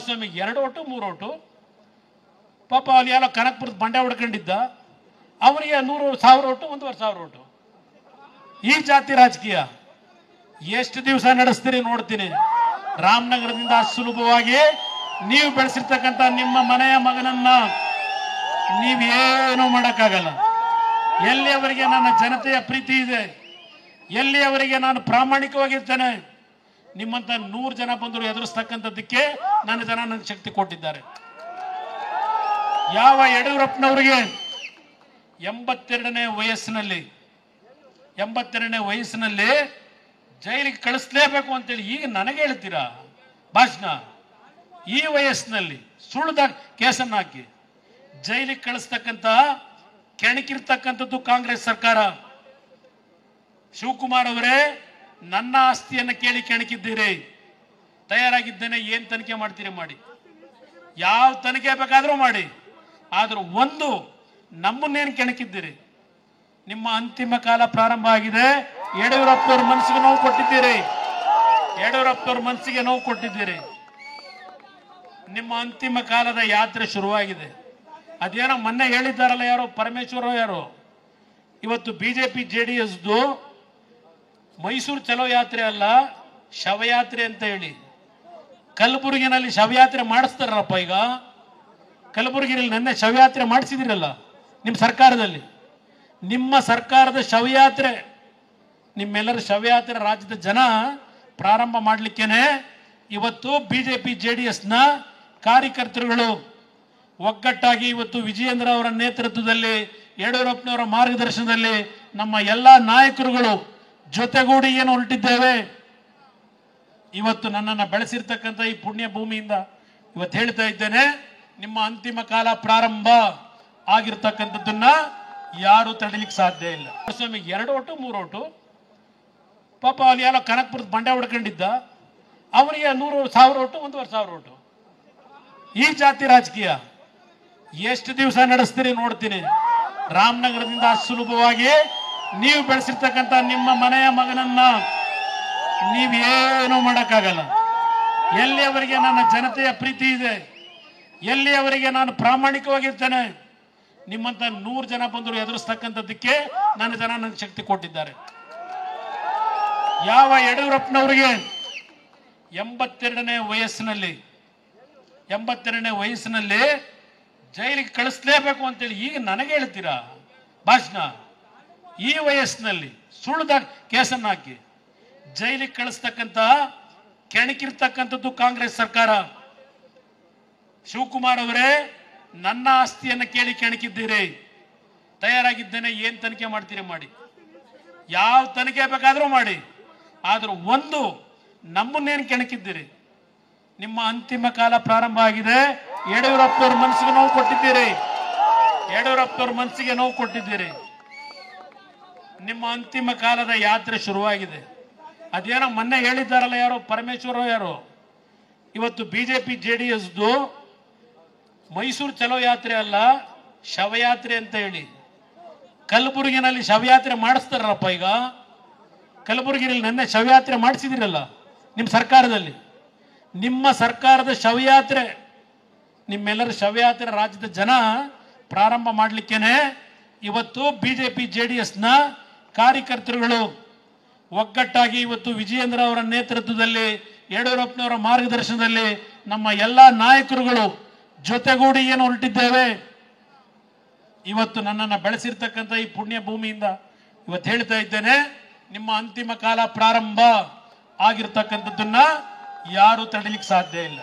ಕುಮಾರಸ್ವಾಮಿಗೆ 2 vote 3 vote. ಪಾಪ ಅಲ್ಲಿ ಎಲ್ಲ ಕನಕಪುರದ ಬಂಡೆ ಹೊಡ್ಕೊಂಡಿದ್ದ, ಅವರಿಗೆ 100,000 ಓಟು 1,500 ಓಟು. ಈ ಜಾತಿ ರಾಜಕೀಯ ಎಷ್ಟು ದಿವಸ ನಡೆಸ್ತೀರಿ ನೋಡ್ತೀನಿ. ರಾಮನಗರದಿಂದ ಸುಲಭವಾಗಿ ನೀವು ಬೆಳೆಸಿರ್ತಕ್ಕಂಥ ನಿಮ್ಮ ಮನೆಯ ಮಗನನ್ನ ನೀವೇನು ಮಾಡೋಕ್ಕಾಗಲ್ಲ. ಎಲ್ಲಿಯವರೆಗೆ ನನ್ನ ಜನತೆಯ ಪ್ರೀತಿ ಇದೆ, ಎಲ್ಲಿಯವರೆಗೆ ನಾನು ಪ್ರಾಮಾಣಿಕವಾಗಿರ್ತೇನೆ, ನಿಮ್ಮಂತ 100 ಜನ ಬಂದರು ಎದುರಿಸ್ತಕ್ಕಂಥದ್ದಕ್ಕೆ ನನ್ನ ಜನ ನನಗೆ ಶಕ್ತಿ ಕೊಟ್ಟಿದ್ದಾರೆ. ಯಾವ ಯಡಿಯೂರಪ್ಪನವರಿಗೆ 82ನೇ ವಯಸ್ಸಿನಲ್ಲಿ ಜೈಲಿಗೆ ಕಳಿಸ್ಲೇಬೇಕು ಅಂತೇಳಿ ಈಗ ನನಗೆ ಹೇಳ್ತೀರಾ ಭಾಷಣ? ಈ ವಯಸ್ಸಿನಲ್ಲಿ ಸುಳ್ಳುದ ಕೇಸನ್ನು ಹಾಕಿ ಜೈಲಿಗೆ ಕಳಿಸ್ತಕ್ಕಂಥ ಕೆಣಕಿರ್ತಕ್ಕಂಥದ್ದು ಕಾಂಗ್ರೆಸ್ ಸರ್ಕಾರ. ಶಿವಕುಮಾರ್ ಅವರೇ, ನನ್ನ ಆಸ್ತಿಯನ್ನು ಕೇಳಿ ಕೆಣಕಿದ್ದೀರಿ. ತಯಾರಾಗಿದ್ದೇನೆ, ಏನ್ ತನಿಖೆ ಮಾಡ್ತೀರಿ ಮಾಡಿ, ಯಾವ ತನಿಖೆ ಬೇಕಾದ್ರೂ ಮಾಡಿ. ಆದ್ರೂ ಒಂದು ನಮ್ಮನ್ನೇನು ಕೆಣಕಿದ್ದೀರಿ. ನಿಮ್ಮ ಅಂತಿಮ ಕಾಲ ಪ್ರಾರಂಭ ಆಗಿದೆ. ಯಡಿಯೂರಪ್ಪನವ್ರ ಮನಸ್ಸಿಗೆ ನೋವು ಕೊಟ್ಟಿದ್ದೀರಿ. ನಿಮ್ಮ ಅಂತಿಮ ಕಾಲದ ಯಾತ್ರೆ ಶುರುವಾಗಿದೆ. ಅದೇನೋ ಮೊನ್ನೆ ಹೇಳಿದ್ದಾರಲ್ಲ, ಯಾರೋ ಪರಮೇಶ್ವರ ಯಾರೋ, ಇವತ್ತು ಬಿಜೆಪಿ JDSದು ಮೈಸೂರು ಚಲೋ ಯಾತ್ರೆ ಅಲ್ಲ, ಶವಯಾತ್ರೆ ಅಂತ ಹೇಳಿ ಕಲಬುರಗಿನಲ್ಲಿ ಶವಯಾತ್ರೆ ಮಾಡಿಸ್ತಾರಪ್ಪ. ಈಗ ಕಲಬುರಗಿನಲ್ಲಿ ನೆನ್ನೆ ಶವಯಾತ್ರೆ ಮಾಡಿಸಿದಿರಲ್ಲ ನಿಮ್ಮ ಸರ್ಕಾರದಲ್ಲಿ. ನಿಮ್ಮ ಸರ್ಕಾರದ ಶವಯಾತ್ರೆ, ನಿಮ್ಮೆಲ್ಲರ ಶವಯಾತ್ರೆ ರಾಜ್ಯದ ಜನ ಪ್ರಾರಂಭ ಮಾಡಲಿಕ್ಕೇನೆ ಇವತ್ತು ಬಿಜೆಪಿ JDSನ ಕಾರ್ಯಕರ್ತರುಗಳು ಒಗ್ಗಟ್ಟಾಗಿ ಇವತ್ತು ವಿಜಯೇಂದ್ರ ಅವರ ನೇತೃತ್ವದಲ್ಲಿ, ಯಡಿಯೂರಪ್ಪನವರ ಮಾರ್ಗದರ್ಶನದಲ್ಲಿ ನಮ್ಮ ಎಲ್ಲ ನಾಯಕರುಗಳು ಜೊತೆಗೂಡಿ ಏನು ಹೊರಟಿದ್ದೇವೆ. ಇವತ್ತು ನನ್ನನ್ನು ಬೆಳೆಸಿರ್ತಕ್ಕಂಥ ಈ ಪುಣ್ಯ ಭೂಮಿಯಿಂದ ಇವತ್ತು ಹೇಳ್ತಾ ಇದ್ದೇನೆ, ನಿಮ್ಮ ಅಂತಿಮ ಕಾಲ ಪ್ರಾರಂಭ ಆಗಿರ್ತಕ್ಕಂಥದ್ದನ್ನ ಯಾರು ತಡಿಲಿಕ್ಕೆ ಸಾಧ್ಯ ಇಲ್ಲ. ಕುಮಾರಸ್ವಾಮಿಗೆ 2 ಓಟು 3 ಓಟು. ಪಾಪ ಅಲ್ಲಿ ಎಲ್ಲ ಕನಕಪುರದ ಬಂಡೆ ಹೊಡ್ಕೊಂಡಿದ್ದ, ಅವರಿಗೆ 100,000 ಓಟು 1,500 ಓಟು. ಈ ಜಾತಿ ರಾಜಕೀಯ ಎಷ್ಟು ದಿವಸ ನಡೆಸ್ತೀರಿ ನೋಡ್ತೀನಿ. ರಾಮನಗರದಿಂದ ಸುಲಭವಾಗಿ ನೀವು ಬೆಳೆಸಿರ್ತಕ್ಕಂಥ ನಿಮ್ಮ ಮನೆಯ ಮಗನನ್ನ ನೀವೇನು ಮಾಡೋಕ್ಕಾಗಲ್ಲ. ಎಲ್ಲಿಯವರೆಗೆ ನನ್ನ ಜನತೆಯ ಪ್ರೀತಿ ಇದೆ, ಎಲ್ಲಿಯವರೆಗೆ ನಾನು ಪ್ರಾಮಾಣಿಕವಾಗಿರ್ತೇನೆ, ನಿಮ್ಮಂತ 100 ಜನ ಬಂದರು ಎದುರಿಸ್ತಕ್ಕಂಥದ್ದಕ್ಕೆ ನನ್ನ ಜನ ನನಗೆ ಶಕ್ತಿ ಕೊಟ್ಟಿದ್ದಾರೆ. ಯಾವ ಯಡಿಯೂರಪ್ಪನವರಿಗೆ 82ನೇ ವಯಸ್ಸಿನಲ್ಲಿ ಜೈಲಿಗೆ ಕಳಿಸ್ಲೇಬೇಕು ಅಂತೇಳಿ ಈಗ ನನಗೆ ಹೇಳ್ತೀರಾ ಭಾಷಣ? ಈ ವಯಸ್ಸಿನಲ್ಲಿ ಸುಳ್ಳುದ ಕೇಸನ್ನು ಹಾಕಿ ಜೈಲಿಗೆ ಕಳಿಸ್ತಕ್ಕಂಥ ಕೆಣಕಿರ್ತಕ್ಕಂಥದ್ದು ಕಾಂಗ್ರೆಸ್ ಸರ್ಕಾರ. ಶಿವಕುಮಾರ್ ಅವರೇ, ನನ್ನ ಆಸ್ತಿಯನ್ನು ಕೇಳಿ ಕೆಣಕಿದ್ದೀರಿ. ತಯಾರಾಗಿದ್ದೇನೆ, ಏನ್ ತನಿಖೆ ಮಾಡ್ತೀರಿ ಮಾಡಿ, ಯಾವ ತನಿಖೆ ಬೇಕಾದ್ರೂ ಮಾಡಿ. ಆದ್ರೂ ಒಂದು ನಮ್ಮನ್ನೇನು ಕೆಣಕಿದ್ದೀರಿ. ನಿಮ್ಮ ಅಂತಿಮ ಕಾಲ ಪ್ರಾರಂಭ ಆಗಿದೆ. ಯಡಿಯೂರಪ್ಪನವ್ರ ಮನಸ್ಸಿಗೆ ನೋವು ಕೊಟ್ಟಿದ್ದೀರಿ. ನಿಮ್ಮ ಅಂತಿಮ ಕಾಲದ ಯಾತ್ರೆ ಶುರುವಾಗಿದೆ. ಅದೇನೋ ಮೊನ್ನೆ ಹೇಳಿದ್ದಾರಲ್ಲ, ಯಾರೋ ಪರಮೇಶ್ವರ ಯಾರೋ, ಇವತ್ತು ಬಿಜೆಪಿ JDSದು ಮೈಸೂರು ಚಲೋ ಯಾತ್ರೆ ಅಲ್ಲ, ಶವಯಾತ್ರೆ ಅಂತ ಹೇಳಿ ಕಲಬುರಗಿನಲ್ಲಿ ಶವಯಾತ್ರೆ ಮಾಡಿಸ್ತಾರಪ್ಪ. ಈಗ ಕಲಬುರಗಿನಲ್ಲಿ ನೆನ್ನೆ ಶವಯಾತ್ರೆ ಮಾಡಿಸಿದಿರಲ್ಲ ನಿಮ್ಮ ಸರ್ಕಾರದಲ್ಲಿ. ನಿಮ್ಮ ಸರ್ಕಾರದ ಶವಯಾತ್ರೆ, ನಿಮ್ಮೆಲ್ಲರ ಶವಯಾತ್ರೆ ರಾಜ್ಯದ ಜನ ಪ್ರಾರಂಭ ಮಾಡಲಿಕ್ಕೇನೆ ಇವತ್ತು ಬಿಜೆಪಿ JDSನ ಕಾರ್ಯಕರ್ತರುಗಳು ಒಗ್ಗಟ್ಟಾಗಿ ಇವತ್ತು ವಿಜಯೇಂದ್ರ ಅವರ ನೇತೃತ್ವದಲ್ಲಿ, ಯಡಿಯೂರಪ್ಪನವರ ಮಾರ್ಗದರ್ಶನದಲ್ಲಿ ನಮ್ಮ ಎಲ್ಲ ನಾಯಕರುಗಳು ಜೊತೆಗೂಡಿ ಏನು ಹೊರಟಿದ್ದೇವೆ. ಇವತ್ತು ನನ್ನನ್ನು ಬೆಳೆಸಿರ್ತಕ್ಕಂಥ ಈ ಪುಣ್ಯ ಭೂಮಿಯಿಂದ ಇವತ್ತು ಹೇಳ್ತಾ ಇದ್ದೇನೆ, ನಿಮ್ಮ ಅಂತಿಮ ಕಾಲ ಪ್ರಾರಂಭ ಆಗಿರ್ತಕ್ಕಂಥದ್ದನ್ನ ಯಾರು ತಡಿಲಿಕ್ಕೆ ಸಾಧ್ಯ ಇಲ್ಲ.